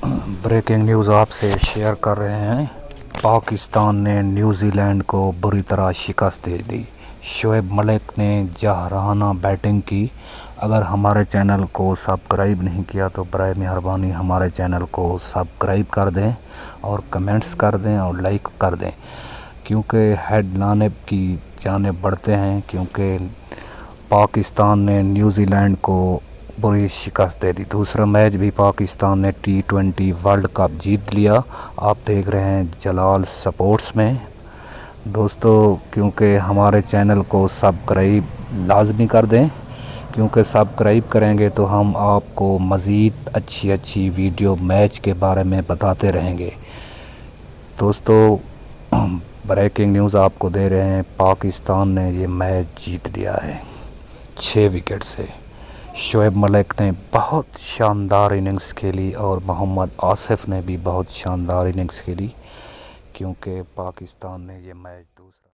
Breaking news आपसे share कर रहे हैं। पाकिस्तान ने न्यूज़ी लैंड को बुरी तरह शिकस्त दे दी। शोएब मलिक ने जहराना बैटिंग की। अगर हमारे चैनल को सब्सक्राइब नहीं किया तो बराए मेहरबानी हमारे चैनल को सब्सक्राइब कर दें और कमेंट्स कर दें और लाइक कर दें, क्योंकि हेडलाइंस की जानिब बढ़ते हैं। क्योंकि पाकिस्तान ने न्यूज़ी लैंड को बुरी शिकस्त दे दी। दूसरा मैच भी पाकिस्तान ने T20 वर्ल्ड कप जीत लिया। आप देख रहे हैं जलाल स्पोर्ट्स में। दोस्तों, क्योंकि हमारे चैनल को सब्सक्राइब लाजमी कर दें, क्योंकि सब्सक्राइब करेंगे तो हम आपको मज़ीद अच्छी वीडियो मैच के बारे में बताते रहेंगे। दोस्तों, ब्रेकिंग न्यूज़ आपको दे रहे हैं, पाकिस्तान ने ये मैच जीत लिया है 6 विकेट से। शोएब मलिक ने बहुत शानदार इनिंग्स खेली और मोहम्मद आसिफ ने भी बहुत शानदार इनिंग्स खेली, क्योंकि पाकिस्तान ने ये मैच दूसरा